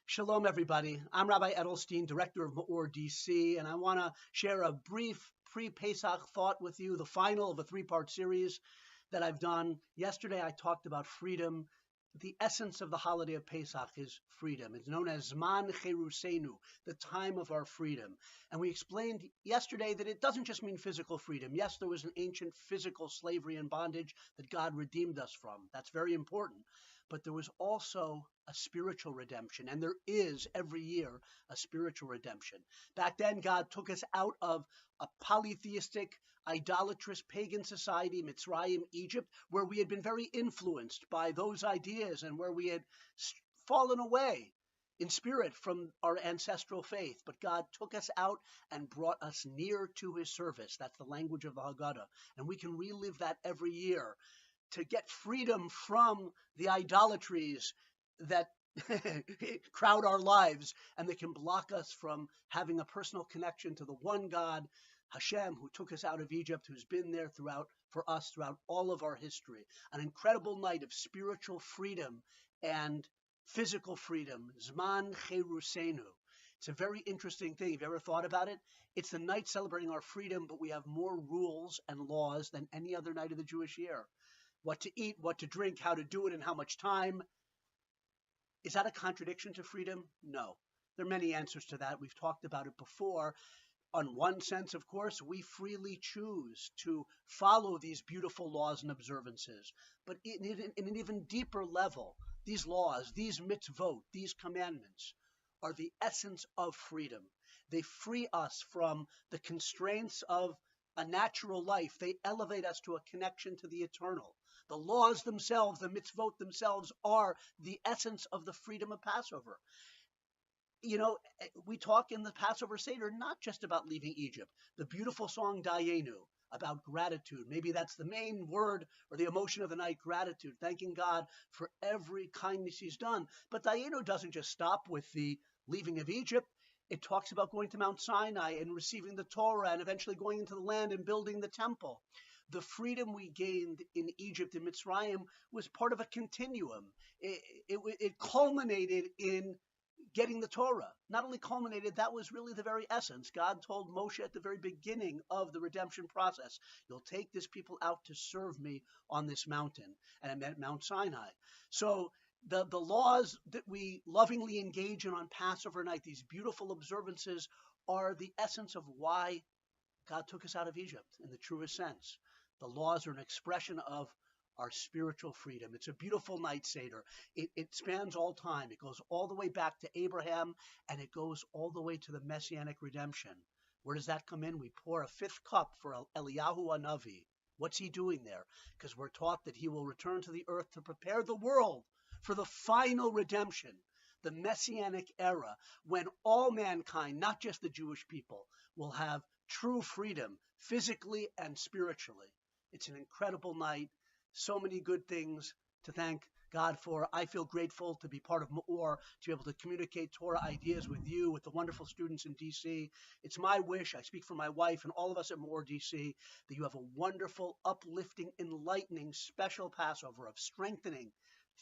Shalom, everybody. I'm Rabbi Edelstein, director of MEOR DC, and I want to share a brief pre-Pesach thought with you, the final of a three-part series that I've done. Yesterday, I talked about freedom. The essence of the holiday of Pesach is freedom. It's known as Zman Cherusenu, the time of our freedom. And we explained yesterday that it doesn't just mean physical freedom. Yes, there was an ancient physical slavery and bondage that God redeemed us from. That's very important. But there was also a spiritual redemption, and there is every year a spiritual redemption. Back then, God took us out of a polytheistic, idolatrous, pagan society, Mitzrayim, Egypt, where we had been very influenced by those ideas and where we had fallen away in spirit from our ancestral faith. But God took us out and brought us near to his service. That's the language of the Haggadah. And we can relive that every year to get freedom from the idolatries that crowd our lives and that can block us from having a personal connection to the one God, Hashem, who took us out of Egypt, who's been there for us throughout all of our history. An incredible night of spiritual freedom and physical freedom, Zman Cherusenu. It's a very interesting thing. Have you ever thought about it? It's the night celebrating our freedom, but we have more rules and laws than any other night of the Jewish year. What to eat, what to drink, how to do it, and how much time. Is that a contradiction to freedom? No. There are many answers to that. We've talked about it before. On one sense, of course, we freely choose to follow these beautiful laws and observances. But in an even deeper level, these laws, these mitzvot, these commandments are the essence of freedom. They free us from the constraints of a natural life. They elevate us to a connection to the eternal. The laws themselves, the mitzvot themselves, are the essence of the freedom of Passover. You know, we talk in the Passover Seder not just about leaving Egypt. The beautiful song Dayenu, about gratitude. Maybe that's the main word or the emotion of the night, gratitude, thanking God for every kindness he's done. But Dayenu doesn't just stop with the leaving of Egypt. It talks about going to Mount Sinai and receiving the Torah and eventually going into the land and building the temple. The freedom we gained in Egypt and Mitzrayim was part of a continuum. It culminated in getting the Torah. Not only culminated, that was really the very essence. God told Moshe at the very beginning of the redemption process, you'll take this people out to serve me on this mountain. And it meant Mount Sinai. So the laws that we lovingly engage in on Passover night, these beautiful observances, are the essence of why God took us out of Egypt in the truest sense. The laws are an expression of our spiritual freedom. It's a beautiful night Seder. It spans all time. It goes all the way back to Abraham, and it goes all the way to the Messianic redemption. Where does that come in? We pour a fifth cup for Eliyahu Hanavi. What's he doing there? Because we're taught that he will return to the earth to prepare the world for the final redemption, the Messianic era, when all mankind, not just the Jewish people, will have true freedom, physically and spiritually. It's an incredible night. So many good things to thank God for. I feel grateful to be part of MEOR, to be able to communicate Torah ideas with you, with the wonderful students in DC. It's my wish, I speak for my wife and all of us at MEOR DC, that you have a wonderful, uplifting, enlightening, special Passover of strengthening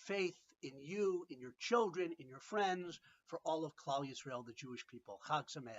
faith in you, in your children, in your friends, for all of Klal Yisrael, the Jewish people. Chag Sameach.